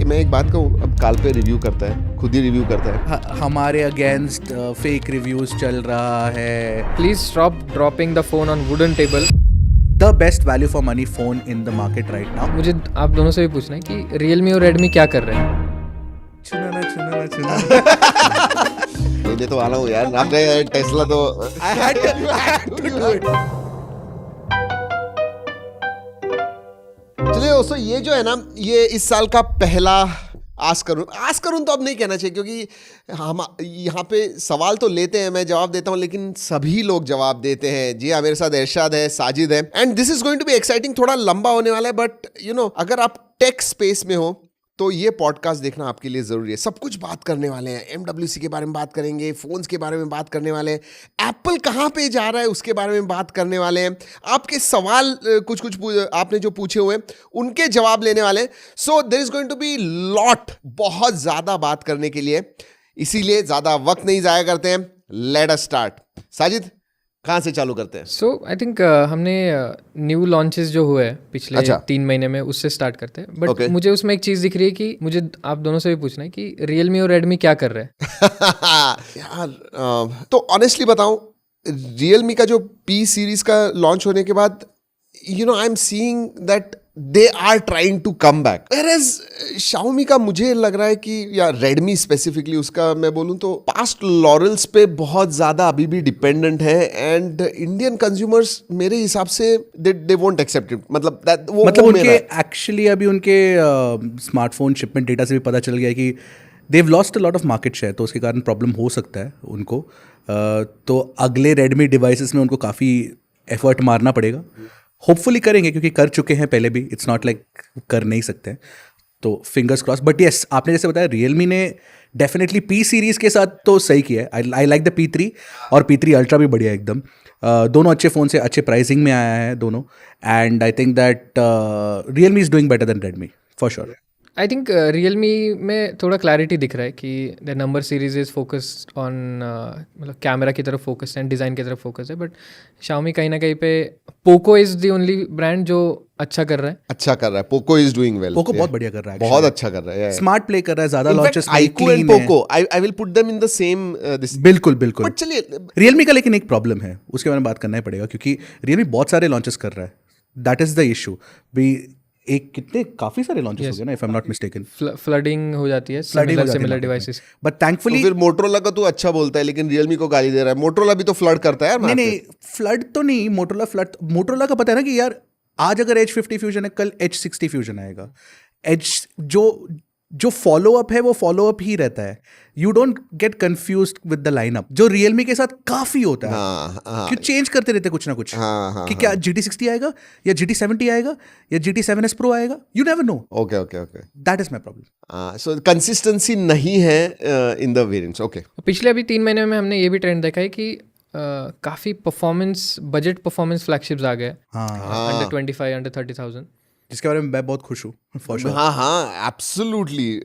मैं एक बात कहूँ, अब काल पे रिव्यू करता है, खुद ही रिव्यू करता है। हमारे अगेंस्ट फेक रिव्यूज चल रहा है। Please stop dropping the phone on wooden table. The best value for money phone in the market right now. मुझे आप दोनों से भी पूछना है कि Realme और Redmi क्या कर रहे हैं? चुना लेने तो वाला हूँ यार, नाम गए टेस्ला तो I had to do it. चलिए दोस्तों, ये जो है ना, ये इस साल का पहला आस्क करूँ तो अब नहीं कहना चाहिए, क्योंकि हम यहाँ पे सवाल तो लेते हैं, मैं जवाब देता हूँ, लेकिन सभी लोग जवाब देते हैं। जी हाँ, मेरे साथ इरशाद है, साजिद है, and this is going to be exciting. थोड़ा लंबा होने वाला है, बट यू नो, अगर आप टेक स्पेस में हो तो ये पॉडकास्ट देखना आपके लिए जरूरी है। सब कुछ बात करने वाले हैं, MWC के बारे में बात करेंगे, फोन्स के बारे में बात करने वाले हैं, एप्पल कहाँ पे जा रहा है उसके बारे में बात करने वाले हैं, आपके सवाल कुछ आपने जो पूछे हुए उनके जवाब लेने वाले हैं। So there is going to be lot, बहुत ज्यादा बात करने के लिए, इसीलिए ज्यादा वक्त नहीं जाया करते हैं। Let us start. साजिद, कहाँ से चालू करते हैं? So I think हमने न्यू लॉन्चेस जो हुए हैं पिछले अच्छा। 3 महीने में, उससे स्टार्ट करते हैं। But Okay. मुझे उसमें एक चीज़ दिख रही है कि मुझे आप दोनों से भी पूछना है कि Realme और Redmi क्या कर रहे हैं? यार तो ऑनेस्टली बताऊं, रियलमी का जो P सीरीज का लॉन्च होने के बाद, you know, I am seeing that they are trying to come back. Whereas Xiaomi का मुझे लग रहा है कि, या रेडमी स्पेसिफिकली, उसका मैं बोलूं तो पास्ट लॉरल्स पे बहुत ज्यादा अभी भी डिपेंडेंट है, एंड इंडियन कंज्यूमर्स मेरे हिसाब से दे वोंट एक्सेप्ट इट। मतलब उनके एक्चुअली अभी उनके स्मार्टफोन शिपमेंट डेटा से भी पता चल गया है कि they've lost a lot of market share, तो उसके कारण प्रॉब्लम हो सकता है उनको। तो अगले रेडमी डिवाइसेस में उनको काफ़ी एफर्ट मारना पड़ेगा। होपफुली करेंगे, क्योंकि कर चुके हैं पहले भी, इट्स नॉट लाइक कर नहीं सकते हैं, तो फिंगर्स क्रॉस। बट येस, आपने जैसे बताया, रियलमी ने डेफिनेटली P सीरीज़ के साथ तो सही किया है। आई लाइक द P3, और P3 अल्ट्रा भी बढ़िया है एकदम। दोनों अच्छे फ़ोन से अच्छे प्राइसिंग में आया है दोनों, and I think that Realme is doing better than Redmi for sure. I think Realme में थोड़ा क्लैरिटी दिख रहा है कि the number series is focused on, मतलब कैमरा की तरफ फोकस्ड है, डिज़ाइन की तरफ फोकस है। बट Xiaomi कहीं ना कहीं पे Poco is the only brand जो अच्छा कर रहा है। Poco is doing well. Poco बहुत बढ़िया कर रहा है, बहुत अच्छा कर रहा है, स्मार्ट प्ले कर रहा है, ज़्यादा लॉन्चेस में iQOO एंड clean है। Poco, I will put them in the same this. बिल्कुल बिल्कुल। बट चलिए, रियलमी का लेकिन एक प्रॉब्लम है, उसके बारे में बात करना ही पड़ेगा, क्योंकि रियलमी बहुत सारे लॉन्चेस कर रहा है। दैट इज द इशू भी। एक कितने काफ़ी सारे लॉन्चेस हो गए ना, if I am not mistaken. Flooding हो जाती है Flooding हो जाती है सिमिलर market डिवाइसेस। बट तो थैंकफुली फिर मोटरोला का तू अच्छा बोलता है, लेकिन रियलमी को गाली दे रहा है। मोटरोला भी तो फ्लड करता है यार नहीं market। नहीं, फ्लड तो नहीं, मोटरोला का पता है ना कि यार, आज अगर H50 फ्यूजन है, कल H60 फ्यूजन आएगा। एच जो फॉलो अप है वो फॉलो अप ही रहता है। You don't get confused with the lineup, जो रियलमी के साथ काफी होता है। हाँ, क्यों चेंज करते रहते कुछ ना कुछ, हाँ, कि क्या GT60 आएगा या GT70 आएगा या GT7S Pro आएगा, you never know. Okay. That is my problem. So consistency नहीं है इन द वेरिएंट्स। ओके, पिछले अभी 3 महीने में हमने ये भी ट्रेंड देखा है कि काफ़ी बजट परफॉर्मेंस फ्लैगशिप्स आ गए, अंडर 25, अंडर 30,000, जिसके बारे में मैं बहुत खुश हूँ फॉर श्योर। हाँ, एब्सोल्युटली।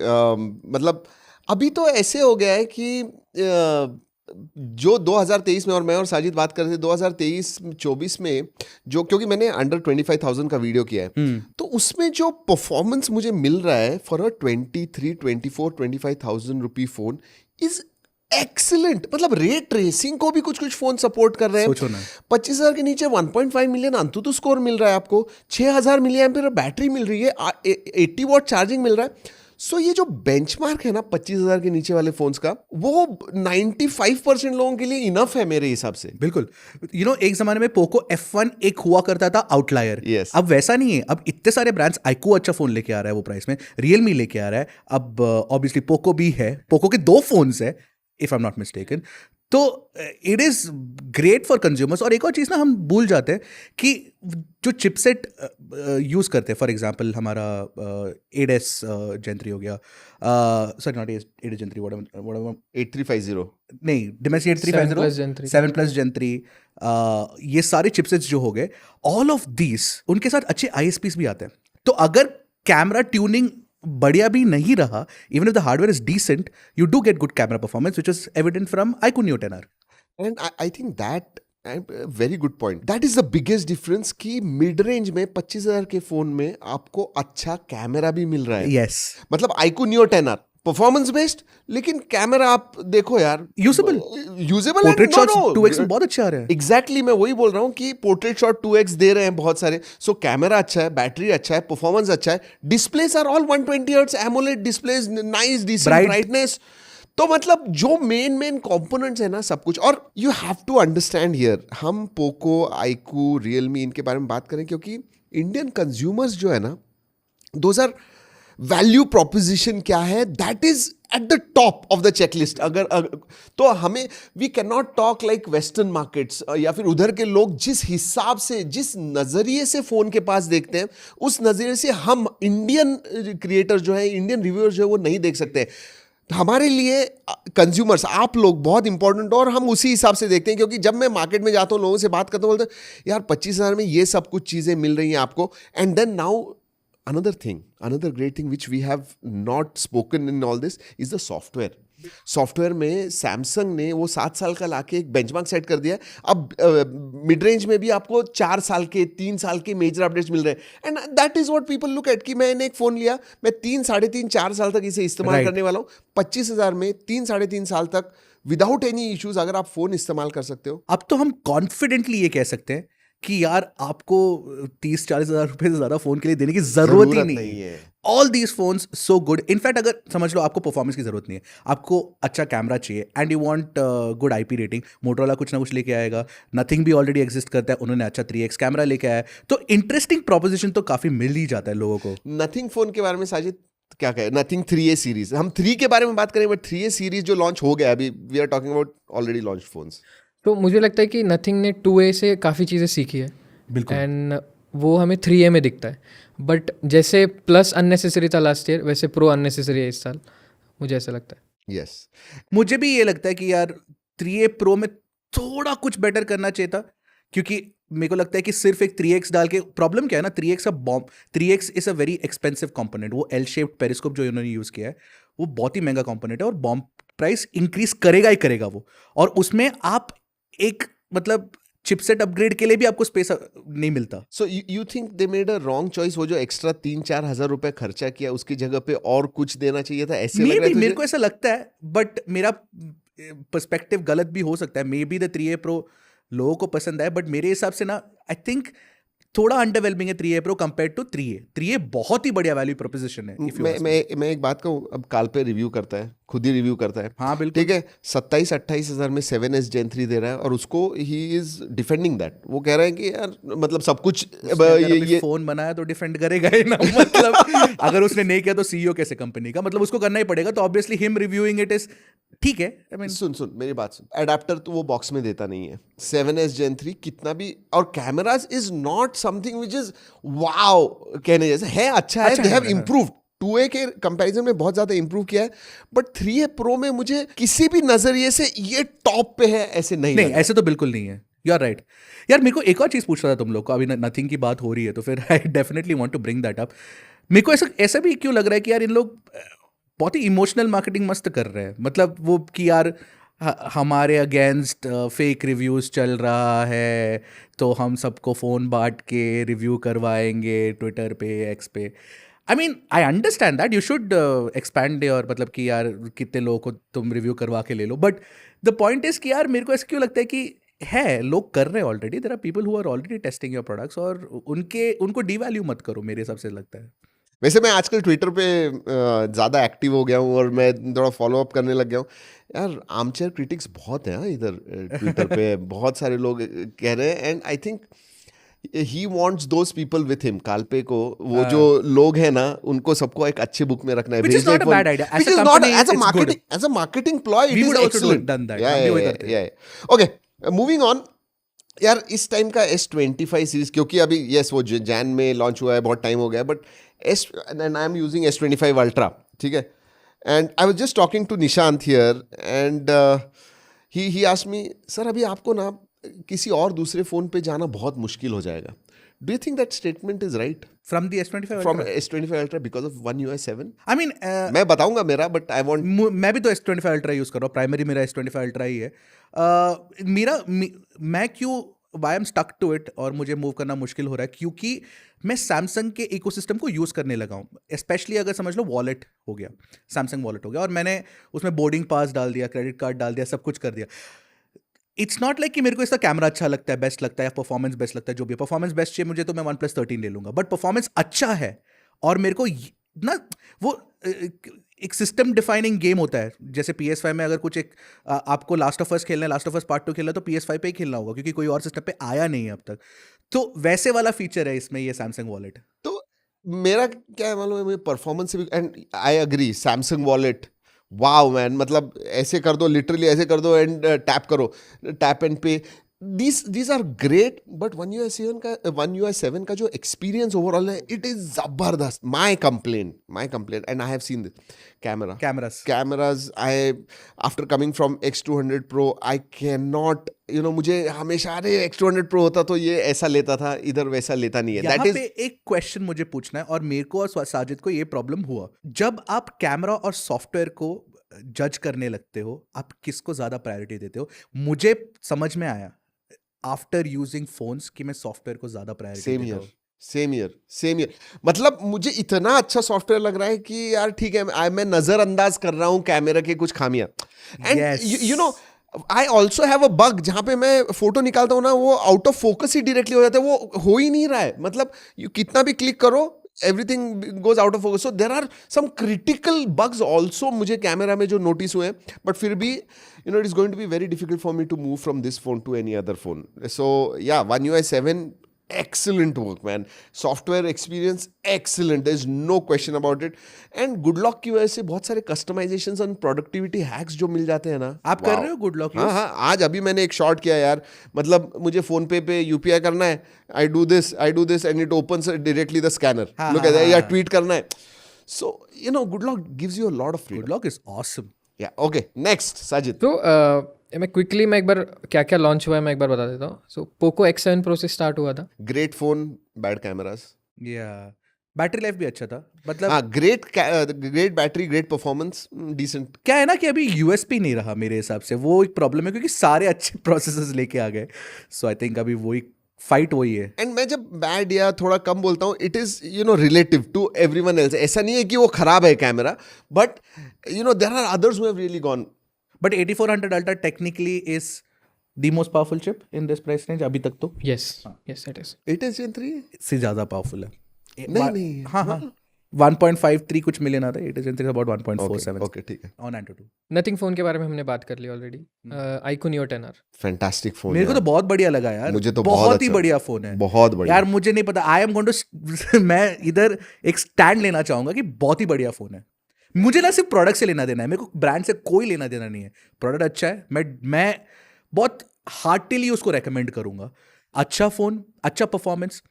मतलब अभी तो ऐसे हो गया है कि जो 2023 में, और मैं और साजिद बात कर रहे थे 2023-24 में, जो, क्योंकि मैंने अंडर 25,000 का वीडियो किया है, तो उसमें जो परफॉर्मेंस मुझे मिल रहा है for a 23, 24, 25,000 rupee phone is excellent. मतलब रेट ट्रेसिंग को भी कुछ फोन सपोर्ट कर रहे हैं। सोचो ना, 25,000 के नीचे 1.5 मिलियन अंतुतु स्कोर मिल रहा है आपको, 6,000 मिली एम्पीयर बैटरी मिल रही है, 80 वॉट चार्जिंग मिल रहा है। सो ये जो बेंचमार्क है ना 25,000 के नीचे वाले फोन्स का, वो 95% लोगों के लिए इनफ है मेरे हिसाब से। बिल्कुल। यू नो, एक जमाने में पोको F1 एक हुआ करता था आउटलायर। Yes. अब वैसा नहीं है। अब इतने सारे ब्रांड्स, iQOO अच्छा फोन लेके आ रहा है वो प्राइस में, रियलमी लेके आ रहा है, अब ऑब्वियसली पोको भी है, पोको के 2 फोन्स है if I am not mistaken. तो it is great for consumers. और एक और चीज़ ना, हम भूल जाते हैं कि जो चिपसेट यूज़ करते हैं, फॉर एग्जांपल हमारा 8S Gen 3 हो गया, sorry not 8S Gen 3, whatever 8350 नहीं, Dimensity 8350, 7+ Gen 3, ये सारे चिपसेट्स जो हो गए, ऑल ऑफ दीज, उनके साथ अच्छे ISPs भी आते हैं। तो अगर कैमरा ट्यूनिंग बढ़िया भी नहीं रहा, even if the hardware is decent, you do get good camera performance, which is evident from iQOO Neo 10R. And I think that very good point. That is the biggest difference कि mid range में 25,000 के phone में आपको अच्छा camera भी मिल रहा है. Yes, मतलब iQOO Neo 10R performance based, लेकिन कैमरा आप देखो यार, यूजेबल पोर्ट्रेट शॉट्स 2x में बहुत अच्छे आ रहे हैं. एग्जैक्टली मैं वही बोल रहा हूँ कि पोर्ट्रेट शॉट 2x दे रहे हैं बहुत सारे. सो कैमरा अच्छा है, बैटरी अच्छा है, परफॉर्मेंस अच्छा है, displays are all 120 hertz AMOLED displays, nice decent brightness. तो मतलब जो मेन कंपोनेंट्स है ना सब कुछ. और you have to understand here, हम पोको, iQOO, रियलमी इनके बारे में बात करें क्योंकि इंडियन कंज्यूमर्स जो है ना, दोज आर वैल्यू प्रोपोजिशन क्या है, that is at the top of the checklist. अगर तो हमें we can not talk like western markets या फिर उधर के लोग जिस हिसाब से, जिस नजरिए से फोन के पास देखते हैं, उस नजरिए से हम इंडियन क्रिएटर जो है, इंडियन रिव्यूअर्स जो है वो नहीं देख सकते. हमारे लिए कंज्यूमर्स, आप लोग बहुत इंपॉर्टेंट हो और हम उसी हिसाब से देखते हैं. क्योंकि जब मैं मार्केट में जाता हूँ, लोगों से बात करता हूँ, बोलते हैं यार 25,000 में ये सब कुछ चीज़ें मिल रही हैं आपको. And then now another great thing which we have not spoken in all this is the software. Software में सैमसंग ने वो 7 साल का लाके एक बेंचमार्क सेट कर दिया है. अब मिड रेंज में भी आपको 4 साल के, 3 साल के मेजर अपडेट्स मिल रहे हैं. And that is what people look at कि मैंने एक फ़ोन लिया, मैं 3, 3.5, 4 साल तक इसे इस्तेमाल करने वाला हूँ. 25,000 में 3, 3.5 साल तक विदाउट एनी इश्यूज अगर आप फ़ोन इस्तेमाल कर सकते हो. अब तो हम कॉन्फिडेंटली ये कह सकते हैं कि यार आपको 30-40 हज़ार रुपए से ज़्यादा फ़ोन के लिए देने की ज़रूरत ही नहीं है. All these phones so good. In fact अगर समझ लो आपको परफॉर्मेंस की जरूरत नहीं है, आपको अच्छा कैमरा चाहिए and you want good IP rating, Motorola कुछ ना कुछ लेके आएगा. नथिंग भी ऑलरेडी एग्जिस्ट करता है, उन्होंने अच्छा 3x कैमरा लेके आया है. तो इंटरेस्टिंग प्रोपोजिशन तो काफ़ी मिल ही जाता है लोगों को. नथिंग फ़ोन के बारे में साजिद क्या कहे, नथिंग 3A सीरीज, हम 3 के बारे में बात करें, बट 3A सीरीज जो लॉन्च हो गया अभी, we are talking about already launch phones. तो मुझे लगता है कि नथिंग ने 2A से काफ़ी चीज़ें सीखी है. बिल्कुल. एंड वो हमें 3A में दिखता है. बट जैसे प्लस अननेसेसरी था लास्ट ईयर, वैसे प्रो अननेसेसरी है इस साल, मुझे ऐसा लगता है. यस, मुझे भी ये लगता है कि यार 3A प्रो में थोड़ा कुछ बेटर करना चाहिए था. क्योंकि मेरे को लगता है कि सिर्फ एक 3x डाल के, प्रॉब्लम क्या है ना, 3x का bomb, 3x is a very expensive component. वो एल शेप्ड पेरिस्कोप जो इन्होंने यूज़ किया है वो बहुत ही महंगा कंपोनेंट है और बॉम्ब प्राइस इंक्रीज करेगा ही करेगा वो. और उसमें आप एक मतलब चिपसेट अपग्रेड के लिए भी आपको स्पेस नहीं मिलता. So you think they made a wrong choice? वो जो एक्स्ट्रा 3-4 हज़ार रुपए खर्चा किया उसकी जगह पे और कुछ देना चाहिए था, ऐसे लग रहा है. मेरे को ऐसा लगता है, बट मेरा पर्सपेक्टिव गलत भी हो सकता है. May be the 3A pro लोगों को पसंद आए, बट मेरे हिसाब से ना आई थिंक थोड़ा अंडरवेलमिंग है 3A pro compare to 3A. 3A बहुत ही बढ़िया वैल्यू प्रोपोजिशन है. मैं एक बात कहूँ, अब काल पे रिव्यू करता है, खुद ही रिव्यू करता है. हाँ बिल्कुल. ठीक है, 27-28 हज़ार में 7S Gen 3 दे रहा है और उसको ही इज डिफेंडिंग दैट. वो कह रहा है कि यार मतलब सब कुछ ये फोन बनाया तो डिफेंड करेगा ही ना. मतलब अगर उसने नहीं किया तो CEO कैसे कंपनी का, मतलब उसको करना ही पड़ेगा. तो obviously him reviewing it is ठीक है. I mean, सुन मेरी बात सुन, एडाप्टर तो वो बॉक्स में देता नहीं है. 7S Gen 3 कितना भी, और cameras is not something which is wow कहने जैसे है. अच्छा है, दे हैव इम्प्रूव्ड. 2A के कंपैरिजन में बहुत ज्यादा इंप्रूव किया है, बट 3A प्रो में मुझे किसी भी नजरिए से ये टॉप पे है ऐसे नहीं. ऐसे तो बिल्कुल नहीं है. You are right. यार मेरे को एक और चीज पूछ रहा था तुम लोग को, अभी नथिंग की बात हो रही है तो फिर I definitely want to bring that up. मेरे को ऐसा भी क्यों लग रहा है कि यार इन लोग बहुत ही इमोशनल मार्केटिंग मस्त कर रहे हैं. मतलब वो कि यार हमारे अगेंस्ट फेक रिव्यूज़ चल रहा है तो हम सबको फ़ोन बांट के रिव्यू करवाएंगे ट्विटर पे, एक्स पे. I mean I understand that you should expand your, मतलब कि यार कितने लोगों को तुम रिव्यू करवा के ले लो. बट द पॉइंट इज़ कि यार मेरे को ऐसा क्यों लगता है कि है लोग कर रहे हैं already. There are people who are already testing your products और उनको डीवैल्यू मत करो, मेरे हिसाब से लगता है. वैसे मैं आजकल ट्विटर पे ज़्यादा एक्टिव हो गया हूँ और मैं थोड़ा फॉलो अप करने लग गया हूँ. यार आर्मचेयर क्रिटिक्स बहुत हैं इधर ट्विटर पे. बहुत सारे लोग कह रहे हैं and I think he wants those people with him. Carl Pei को वो जो लोग हैं ना, उनको सबको एक अच्छे बुक में रखना है. Which is not a bad idea. Which is not as a marketing ploy. We would also have done that. Yeah. Okay, moving on. यार इस टाइम का S25 सीरीज, क्योंकि अभी यस वो जैन में लॉन्च हुआ है, बहुत टाइम हो गया, but and I am using S25 ultra. ठीक है, and I was just talking to Nishant here and he asked me, sir अभी आपको ना किसी और दूसरे फ़ोन पे जाना बहुत मुश्किल हो जाएगा. Do you think that statement is right? From the S25 From Ultra? S25 Ultra because of One UI 7? I mean, मैं बताऊंगा मेरा, but I want. मैं भी तो S25 Ultra यूज़ कर रहा हूँ, प्राइमरी मेरा S25 Ultra ही है। मैं क्यों why am stuck to it और मुझे मूव करना मुश्किल हो रहा है, क्योंकि मैं सैमसंग के इकोसिस्टम को यूज़ करने लगा हूँ। स्पेशली अगर समझ लो वॉलेट हो गया, सैमसंग वॉलेट हो गया, और मैंने उसमें बोर्डिंग पास डाल दिया, क्रेडिट कार्ड डाल दिया, सब कुछ कर दिया। इट्स नॉट लाइक कि मेरे को इसका कैमरा अच्छा लगता है, बेस्ट लगता है, या परफॉर्मेंस बेस्ट लगता है, जो भी परफॉर्मेंस बेस्ट चाहिए मुझे तो मैं OnePlus 13 ले लूँगा, बट परफॉर्मेंस अच्छा है। और मेरे को ना वो एक सिस्टम डिफाइनिंग गेम होता है, जैसे PS5 में अगर कुछ आपको लास्ट ऑफ अस खेलना है, लास्ट ऑफ अस पार्ट 2 खेलना है, तो PS5 पे ही खेलना होगा, क्योंकि कोई और सिस्टम पे आया नहीं है अब तक। तो वैसे वाला फीचर है इसमें ये सैमसंग वॉलेट। तो मेरा क्या है मालूम है, मुझे परफॉर्मेंस से भी, and I agree, Samsung wallet wow man, मतलब ऐसे कर दो, लिटरली ऐसे कर दो एंड टैप करो, tap and pay, these are great, but One UI 7 का जो एक्सपीरियंस ओवरऑल है, इट इज जबरदस्त। My complaint and I have seen this cameras, I after coming from X200 Pro I can not, मुझे हमेशा अरे X200 Pro होता तो ये ऐसा लेता था, इधर वैसा लेता नहीं है। यहाँ पे एक क्वेश्चन मुझे पूछना है, और मेरे को और साजिद को ये प्रॉब्लम हुआ, जब आप कैमरा और सॉफ्टवेयर को जज करने लगते हो, आप किसको ज्यादा प्रायोरिटी देते हो? मुझे समझ में आया आफ्टर यूजिंग फोन्स कि मैं सॉफ्टवेयर को ज्यादा प्रायोरिटी देता हूं। सेम ईयर, मतलब मुझे इतना अच्छा सॉफ्टवेयर लग रहा है कि यार ठीक है, मैं नजरअंदाज कर रहा हूँ कैमरा के कुछ खामियां, and you know I also have a bug, जहां पे मैं फोटो निकालता हूँ ना, वो out of focus he directly हो जाता है, वो हो ही नहीं रहा है, मतलब कितना भी क्लिक करो everything goes out of focus. So there are some critical bugs also मुझे कैमरा में जो नोटिस हुए हैं, but फिर भी it is going to be very difficult for me to move from this phone to any other phone. So yeah, One UI 7 excellent work man, software experience excellent, there's no question about it, and good luck की वजह से बहुत सारे customizations and productivity hacks जो मिल जाते हैं ना। आप कर रहे हो गुड लक? हाँ, आज अभी मैंने एक शॉट किया यार, मतलब मुझे फोन पे UPI करना है, I do this and it opens directly the scanner, look at that, या ट्वीट करना है, so good luck gives you a lot of freedom. Good luck is awesome. Yeah, okay, next Sajid. तो मैं एक बार क्या क्या लॉन्च हुआ है मैं एक बार बता देता हूँ। सो पोको X7 Pro से स्टार्ट हुआ था। ग्रेट फोन, बैड कैमरास, या बैटरी लाइफ भी अच्छा था, मतलब हाँ, great battery, great performance, decent. क्या है ना कि अभी यूएसपी नहीं रहा मेरे हिसाब से, वो एक प्रॉब्लम है, क्योंकि सारे अच्छे प्रोसेसर्स लेके आ गए। सो आई थिंक अभी वही फाइट वही है। एंड मैं जब बैड या थोड़ा कम बोलता हूँ, it is relative to everyone else, ऐसा नहीं है कि वो खराब है camera, but there are others who have really gone. But 8400 ultra technically is the most powerful chip in this price range अभी तक तो। Yes it is. 8 Gen 3 से ज्यादा पावरफुल है। नहीं, हाँ 1.53 कुछ मिलियन आता है, 8 Gen 3 अबाउट 1.47। ओके ठीक है। ऑन Antutu नथिंग फोन के बारे में हमने बात कर ली already. iQOO Neo 10R fantastic phone, मेरे को तो बहुत बढ़िया लगा यार, मुझे तो बहुत ही अच्छा, बढ़िया फोन है, बहुत बढ़िया यार। मुझे नहीं पता, आई एम गोइंग टू मैं इधर एक स्टैंड लेना चाहूंगा कि बहुत ही बढ़िया फोन है। मुझे ना सिर्फ प्रोडक्ट से लेना देना है, मेरे को ब्रांड से कोई लेना देना नहीं है। प्रोडक्ट अच्छा है, मैं बहुत हार्टिली उसको रेकमेंड करूंगा। अच्छा फोन, अच्छा परफॉर्मेंस,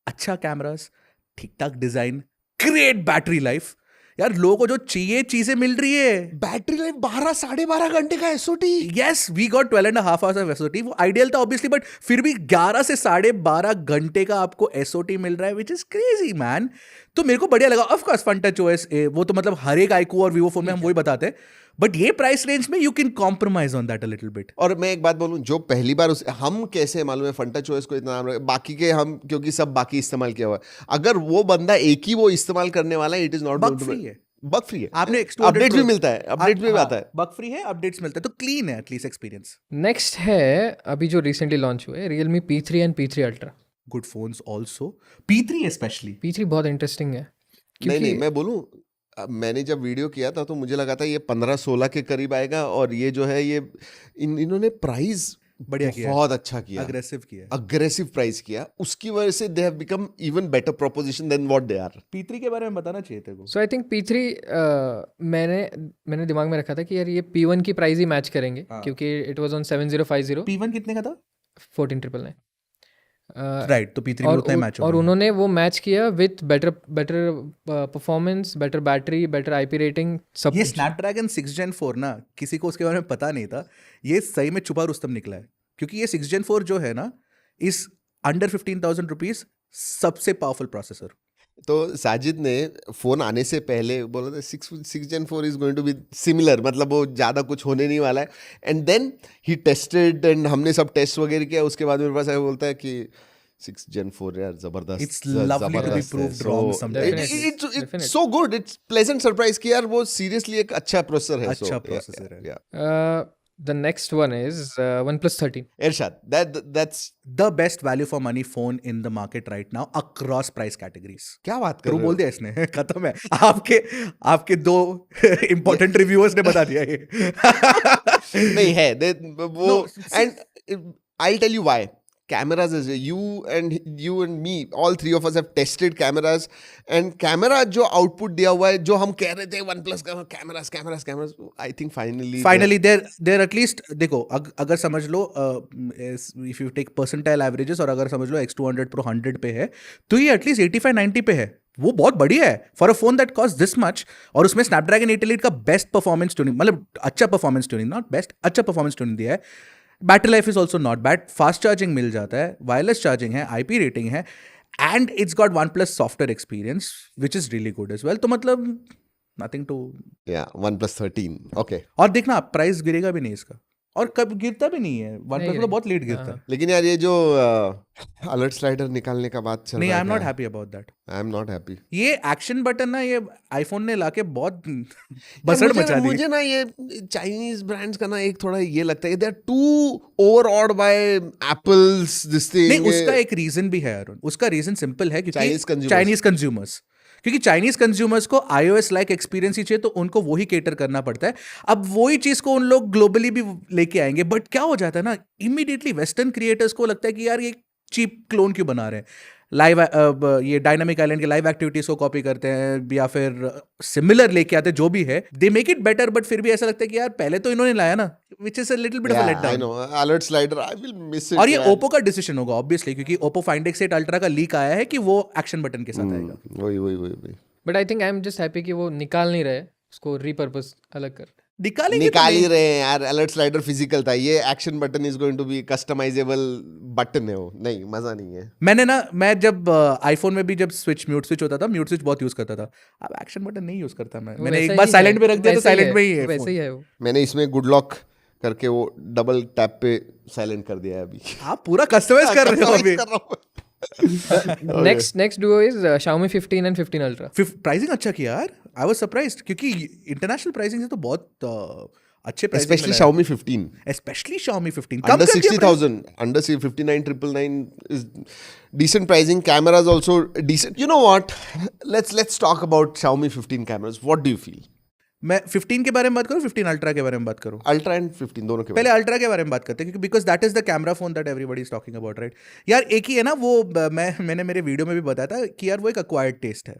अच्छा कैमरास, ठीक ठाक डिजाइन, ग्रेट बैटरी लाइफ। यार लोगों को जो चाहिए चीजें मिल रही है। बैटरी लाइफ 12-12.5 घंटे का SOT. Yes, we got 12.5 hours of SOT. वो आइडियल था ऑब्वियसली, बट फिर भी 11 से 12.5 घंटे का आपको एसओटी मिल रहा है, विच इज क्रेजी मैन। तो मेरे को बढ़िया लगा। Of course fun touch OS, वो तो मतलब हर एक iQOO और वीवो फोन में हम वही बताते हैं, बट ये प्राइस रेंज में you can compromise on that a little bit. और मैं एक बात बोलूं, जो पहली बार हम कैसे मालूम है फन टच ओएस को इतना नाम, बाकी के हम क्योंकि सब बाकी इस्तेमाल किया हुआ है, अगर वो बंदा एक ही वो इस्तेमाल करने वाला है, it is not bug free है। बग फ्री है, आपने अपडेट भी मिलता है, अपडेट भी आता है, बग फ्री है, अपडेट्स मिलता है, तो क्लीन है एटलीस्ट एक्सपीरियंस। नेक्स्ट है अभी जो रिसेंटली लॉन्च हुए Realme P3 and P3 Ultra। Good phones also, P3 specially. P3 बहुत इंटरेस्टिंग है। नहीं मैं बोलूं, मैंने जब वीडियो किया था तो मुझे लगा था ये 15-16 के करीब आएगा, और ये जो है ये इन्होंने प्राइस बढ़िया किया, बहुत अच्छा किया, अग्रेसिव प्राइस किया, उसकी वजह से they have become even better proposition than what they are. P3 के बारे में बताना चाहिए तेरे को। सो आई थिंक P3 मैंने दिमाग में रखा था कि यार ये P1 की प्राइस ही मैच करेंगे, क्योंकि इट वाज ऑन 7050। P1 कितने का था? 14999। राइट, तो P3 भी उतना ही मैच होगा। और उन्होंने वो मैच किया with better performance, better battery, better IP rating, सब। ये स्नैपड्रैगन 6 Gen 4 ना, किसी को उसके बारे में पता नहीं था, ये सही में छुपा रुस्तम निकला है, क्योंकि ये 6 Gen 4 जो है ना, इस अंडर 15,000 रुपीज सबसे पावरफुल प्रोसेसर। तो साजिद ने फोन आने से पहले बोला था 6 Gen 4 is going to be similar, मतलब वो ज़्यादा कुछ होने नहीं वाला है। And then he tested and हमने सब टेस्ट वगैरह किया, उसके बाद मेरे पास आया बोलता है कि 6 Gen 4 यार जबरदस्त, It's lovely to be proved wrong sometimes. It's so good, it's pleasant surprise कि यार वो seriously एक अच्छा प्रोसेसर है। अच्छा So, processor है। yeah. The next one is OnePlus 13. Irshad, that's The best value for money phone in the market right now across price categories. क्या बात कर ट्रू रहे बोल हो? दिया इसने। खत्म है। आपके दो इंपॉर्टेंट रिव्यूअर्स ने बता दिया ये। नहीं है वो, No, and I'll tell you why. Cameras is you and me, all three of us have tested cameras, and camera जो output दिया हुआ है, जो हम कह रहे थे OnePlus का cameras, I think finally they're at least, देखो अगर समझ लो if you take percentile averages और अगर समझ लो X200 Pro 100 पे है तो ये एटलीस्ट 85-90 पे है। वो बहुत बढ़िया है for a phone that cost this much, और उसमें स्नैपड्रैगन 888 का बेस्ट परफॉर्मेंस ट्यूनिंग, मतलब अच्छा परफॉर्मेंस ट्यूनिंग, नॉट बेस्ट, अच्छा परफॉर्मेंस ट्यूनिंग दिया है। Battery life is also not bad, fast charging मिल जाता है, वायरलेस चार्जिंग है, IP रेटिंग है, and it's got OnePlus software experience which is really good as well. तो मतलब नथिंग टू, OnePlus 13, okay. और देखना प्राइस गिरेगा भी नहीं इसका, और कब गिरता भी नहीं है, OnePlus तो बहुत लेट गिरता है। लेकिन यार ये जो अलर्ट स्लाइडर निकालने का बात चल नहीं, रहा आई है, am not happy about that. I am not happy. ये एक्शन बटन ना, ये आईफोन ने लाके बहुत बसड़ मचा दी। मुझे ना ये चाइनीज ब्रांड्स का ना एक थोड़ा ये लगता है, they are too overawed by Apple's this thing. नहीं, उसका एक रीजन भी है अरुण, उसका रीजन सिंपल है, Chinese क्योंकि consumers. चाइनीज कंज्यूमर्स, क्योंकि चाइनीज कंज्यूमर्स को iOS लाइक एक्सपीरियंस ही चाहिए, तो उनको वही केटर करना पड़ता है। अब वही चीज को उन लोग ग्लोबली भी लेके आएंगे, बट क्या हो जाता है ना, इमीडिएटली वेस्टर्न क्रिएटर्स को लगता है कि यार ये चीप क्लोन क्यों बना रहे हैं, लाइव ये डायनामिक आइलैंड के लाइव एक्टिविटीज को कॉपी करते हैं या फिर सिमिलर लेके आते हैं, जो भी है they make it better, but फिर भी ऐसा लगता है कि यार पहले तो इन्होंने लाया ना, which is a little bit of a let I down. No alert slider, I will miss it. और ये ओप्पो का डिसीजन होगा ऑब्वियसली, क्योंकि ओप्पो Find X8 अल्ट्रा का लीक आया है कि वो एक्शन बटन के साथ आएगा। वही but I think I am just happy कि वो निकाल नहीं रहे, उसको रिपर्पस अलग कर। निकालेंगे तो निकाल ही नहीं। रहे हैं यार। अलर्ट स्लाइडर फिजिकल था, ये action button is going to be customisable button है, वो नहीं, मजा नहीं है। मैं जब आईफोन में भी जब म्यूट स्विच होता था, म्यूट स्विच बहुत यूज करता था। अब एक्शन बटन नहीं यूज करता मैं, मैंने एक बार साइलेंट पे रख दिया तो साइलेंट में ही है वैसे ही है वो। मैंने इसमें गुड लॉक करके वो डबल टैप पे साइलेंट कर दिया है अभी। आप पूरा कस्टमाइज कर रहे हो अभी। कर रहा हूँ। Next Duo is Xiaomi 15 and 15 Ultra. Pricing अच्छा किया यार, आई वाज सरप्राइज्ड, क्योंकि इंटरनेशनल प्राइसिंग से तो बहुत अच्छे pricing, Especially Xiaomi 15 specially Xiaomi 15 under 60,000, under 59,999 is decent pricing. Cameras also decent. You know what, let's talk about Xiaomi 15 cameras. What do you feel? मैं 15 के बारे में बात करूं, 15 अल्ट्रा के बारे में बात करूं? अल्ट्रा एंड 15 दोनों के पहले अल्ट्रा के बारे में बात करते हैं, क्योंकि because that is the camera phone that everybody is talking about, right यार। एक ही है ना वो, मैंने मेरे वीडियो में भी बताया था कि यार वो एक एक्वायर्ड टेस्ट है,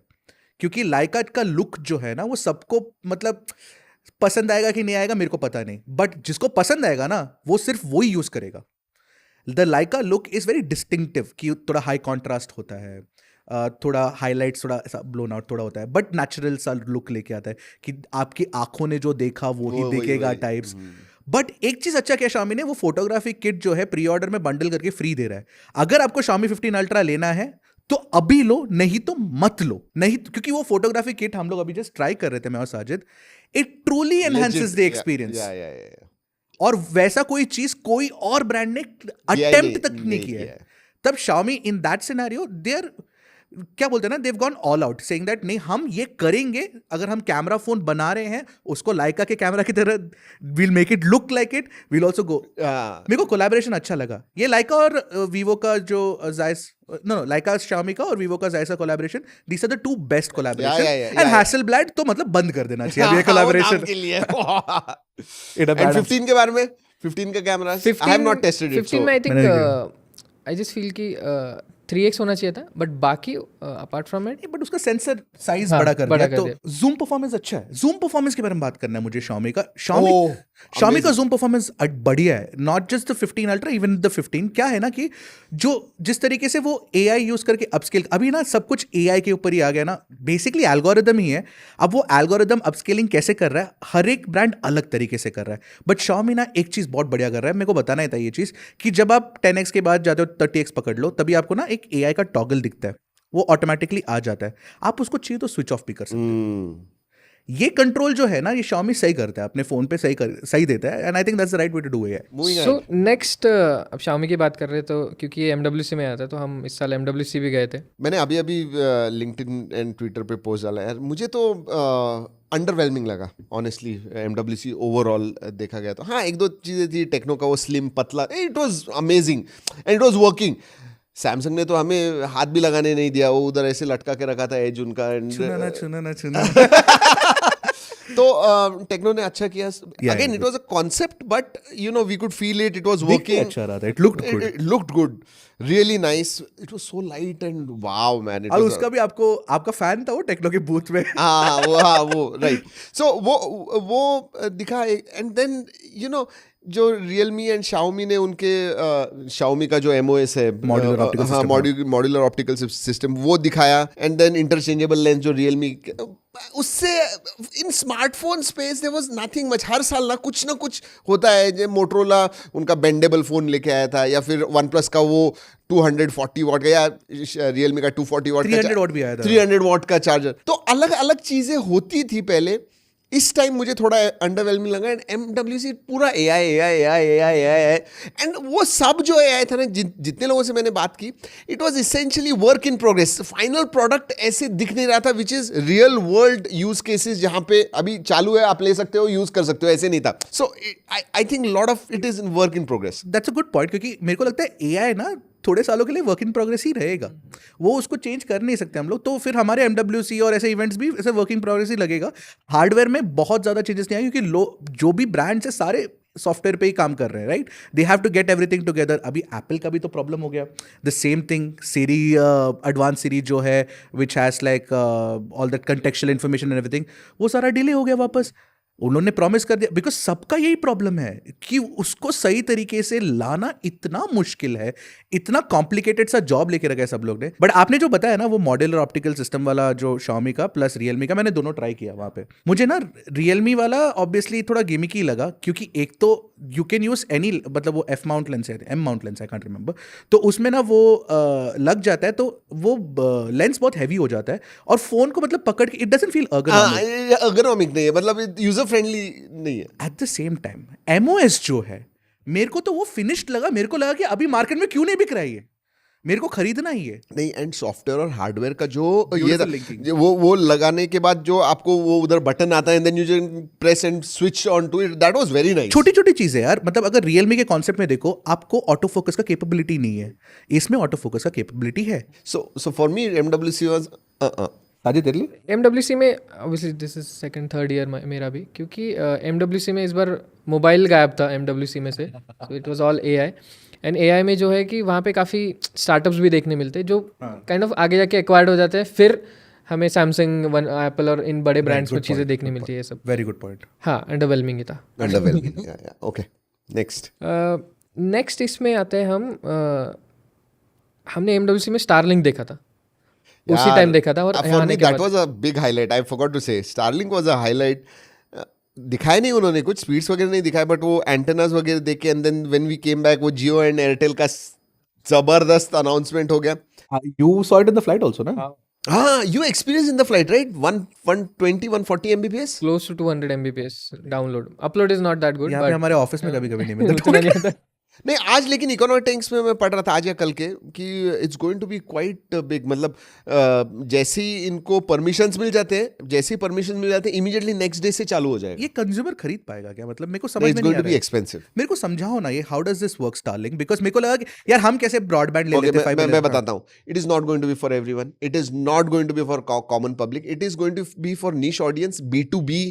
क्योंकि लाइका का लुक जो है ना वो सबको मतलब पसंद आएगा कि नहीं आएगा मेरे को पता नहीं, बट जिसको पसंद आएगा ना वो सिर्फ वो ही यूज करेगा। The Leica look is very distinctive, कि थोड़ा हाई कॉन्ट्रास्ट होता है, थोड़ा हाईलाइट्स थोड़ा ऐसा ब्लोन आउट थोड़ा होता है, बट नेचुरल सा लुक लेके आता है कि आपकी आंखों ने जो देखा वो ही दिखेगा टाइप्स। बट एक चीज अच्छा किया Xiaomi ने, वो फोटोग्राफी किट जो है प्री ऑर्डर में बंडल करके फ्री दे रहा है। अगर आपको Xiaomi 15 अल्ट्रा लेना है तो अभी लो, नहीं तो मत लो। नहीं क्योंकि वो फोटोग्राफी किट हम लोग अभी जस्ट ट्राई कर रहे थे, मैं और Sajid, it truly enhances the experience. और वैसा कोई चीज कोई और ब्रांड ने अटेम्प्ट तक नहीं किया है। तब Xiaomi in that scenario there, क्या बोलते हैं ना, they've gone all out saying that नहीं हम ये करेंगे, अगर हम कैमरा फोन बना रहे हैं उसको लाइका के कैमरा की तरह, will make it look like it, will also go. मेरे को कोलैबोरेशन अच्छा लगा, ये लाइका और वीवो का जो जायस, नो लाइका Xiaomi का और वीवो का Zeiss collaboration, these are the two best collaboration. And Hasselblad तो मतलब बंद कर देना चाहिए ये कोलैबोरेशन के लिए। एंड 15 के बारे में, 15 का camera I have not tested it. 15 में I think I just feel कि 3x होना चाहिए था, बट बाकी अपार्ट फ्रॉम इट, बट उसका सेंसर साइज बड़ा कर दिया, तो जूम परफॉर्मेंस अच्छा है। जूम परफॉर्मेंस के बारे में बात करना है मुझे Xiaomi का। Xiaomi Xiaomi का जूम परफॉर्मेंस बढ़िया है, not just the 15 ultra, even the 15। क्या है ना कि जो जिस तरीके से वो AI यूज करके अपस्केल, अभी ना सब कुछ AI के ऊपर ही आ गया ना, बेसिकली एल्गोरिदम ही है। अब वो एल्गोरिदम अपस्केलिंग कैसे कर रहा है, हर एक ब्रांड अलग तरीके से कर रहा है, बट Xiaomi ना एक चीज बहुत बढ़िया कर रहा है। मेरे को बताना ही था ये चीज कि जब आप 10x के बाद जाते हो 30x पकड़ लो, तभी आपको ना एक AI का टॉगल दिखता है, वो ऑटोमेटिकली आ जाता है, आप उसको चाहिए तो स्विच ऑफ भी कर सकते हो। ये कंट्रोल जो है ना, ये Xiaomi सही करता है, अपने फोन पे सही देता है, and I think that's the right way to do it. So next, अब Xiaomi की बात कर रहे तो क्योंकि ये MWC में आता है, तो हम इस साल MWC भी गए थे। मैंने अभी लिंक्डइन एंड ट्विटर पे पोस्ट डाला यार, मुझे तो अंडरवेलमिंग लगा ऑनेस्टली। MWC ओवरऑल देखा गया तो हाँ, एक दो चीज़ें थी, टेक्नो का वो स्लिम पतला, it was amazing and it was working. Samsung ने तो हमें हाथ भी लगाने नहीं दिया, वो उधर ऐसे लटका के रखा था एज उनका, छूना तो टेक्नो ने अच्छा किया। Again it was a concept, but you know we could feel it was working. अच्छा रहा था, it looked good, really nice, it was so light and wow man. और उसका भी आपका फैन था वो टेक्नो के बूथ में। हाँ वो राइट। सो वो दिखा, एंड देन यू नो जो Realme एंड Xiaomi ने उनके Xiaomi का जो MOS है, मॉड्यूलर ऑप्टिकल सिस्टम, वो दिखाया, एंड देन इंटरचेंजेबल लेंस जो Realme, उससे in smartphone space there was nothing much. हर साल ना कुछ होता है। जो मोटरोला उनका बेंडेबल फोन लेके आया था, या फिर OnePlus का वो 240 वॉट का, या Realme का 240 वॉट 300 वॉट भी आया था, 300 वॉट का चार्जर। तो अलग अलग चीजें होती थी पहले। इस टाइम मुझे थोड़ा अंडरवेलमिंग लगा, एंड MWC पूरा AI एंड वो सब जो AI था ना, जितने लोगों से मैंने बात की, it was essentially work in progress. Final product ऐसे दिख नहीं रहा था which is real world use cases, जहां पे अभी चालू है, आप ले सकते हो, यूज कर सकते हो, ऐसे नहीं था। So I think lot of it is in work in progress. That's a good point, क्योंकि मेरे को लगता है AI ना थोड़े सालों के लिए वर्क इन प्रोग्रेस ही रहेगा, वो उसको चेंज कर नहीं सकते हम लोग। तो फिर हमारे MWC और ऐसे इवेंट्स भी ऐसे वर्क इन प्रोग्रेस ही लगेगा। हार्डवेयर में बहुत ज़्यादा चेंजेस नहीं आए, क्योंकि जो भी ब्रांड्स है सारे सॉफ्टवेयर पे ही काम कर रहे हैं, right? They have to get everything together. अभी एप्पल का भी तो प्रॉब्लम हो गया, the same thing. Siri advance series जो है, which has like all that contextual information and everything, वो सारा डिले हो गया वापस। उन्होंने प्रॉमिस कर दिया, बिकॉज सबका यही प्रॉब्लम है कि उसको सही तरीके से लाना इतना मुश्किल है, इतना कॉम्प्लिकेटेड सा जॉब लेके रखा है सब लोग ने। बट आपने जो बताया ना वो मॉड्यूलर ऑप्टिकल सिस्टम वाला, जो Xiaomi का प्लस Realme का, मैंने दोनों ट्राई किया वहाँ पे। मुझे ना Realme वाला ऑब्वियसली थोड़ा गिमिकी लगा, क्योंकि एक तो यू कैन यूज एनी, मतलब वो F माउंट लेंस है, M mount lens, I can't remember, तो उसमें ना वो लग जाता है, तो वो लेंस बहुत हैवी हो जाता है, और फोन को मतलब पकड़ के इट डजंट फील ergonomic नहीं है, मतलब यूजर फ्रेंडली नहीं है। At the same time MOS जो है, मेरे को तो वो फिनिश्ड लगा। मेरे को लगा कि अभी मार्केट में क्यों नहीं बिक रहा है, मेरे को खरीदना ही है। नहीं, एंड सॉफ्टवेयर और हार्डवेयर का जो ये था, वो लगाने के बाद जो आपको वो उधर बटन आता है, then you can press and switch on to it, that was very nice. छोटी छोटी चीजें यार, मतलब अगर Realme के कॉन्सेप्ट में देखो, आपको ऑटो फोकस का कैपेबिलिटी नहीं है, इसमें ऑटो फोकस का कैपेबिलिटी है। So for me MWC was आदि तेरे लिए MWC में obviously this is second third year मेरा भी, क्योंकि MWC में इस बार मोबाइल गायब था MWC में से, so it was all AI। And AI में जो है कि वहाँ पे काफ़ी स्टार्टअप्स भी देखने मिलते हैं जो काइंड ऑफ आगे जाके एक्वायर्ड हो जाते हैं, फिर हमें सैमसंग, एप्पल और इन बड़े ब्रांड्स में चीज़ें देखने मिलती है। सब वेरी गुड पॉइंट। हाँ, अंडरवेलमिंग ही था। Underwhelming, okay. नेक्स्ट इसमें आते हैं हम, हमने MWC में स्टारलिंक देखा था, उसी टाइम देखा था। और for me that was a big highlight. I forgot to say Starlink was a highlight. दिखाए नहीं उन्होंने कुछ स्पीड्स वगैरह नहीं दिखाए, बट वो एंटेनास वगैरह देख के, and then when we came back, वो जियो एंड एयरटेल का जबरदस्त अनाउंसमेंट हो गया। You saw it in the flight also ना? हाँ, you experienced in the flight, right? 120-140 Mbps? Close to 200 Mbps download. Upload is not that good. यहाँ पे हमारे ऑफिस में कभी नहीं मिलता। नहीं, आज लेकिन इकोनॉमिक्स में मैं पढ़ रहा था आज या कल के, कि it's going to be quite big. मतलब जैसे ही इनको परमिशंस मिल जाते हैं, जैसे ही परमिशन मिल जाते हैं, इमीडिएटली नेक्स्ट डे से चालू हो जाएगा। ये कंज्यूमर खरीद पाएगा क्या? मतलब मेरे को समझ में नहीं आ रहा है। एक्सपेंसिव। मेरे को समझाओ ना ये, how does this work Starlink? Because मेरे को लगा कि यार हम कैसे ब्रॉडबैंड ले लेते हैं। मैं बताता हूँ, it is not going to be for everyone, it is not going to be for common public, it is going to be for niche audience, B2B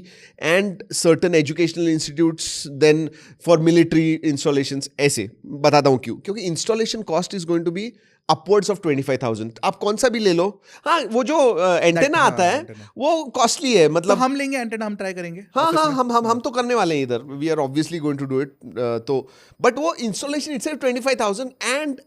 and certain educational institutes, then for military installations, ऐसे कैसे बताता हूँ क्यों, क्योंकि installation cost is going to be upwards of 25,000। आप कौन सा भी ले लो, हाँ वो जो एंटेना आता है वो कॉस्टली है, तो मतलब हम लेंगे एंटेना, हम ट्राई करेंगे। हाँ हाँ हम तो करने वाले हैं इधर, we are obviously going to do it. तो बट वो installation itself 25,000 and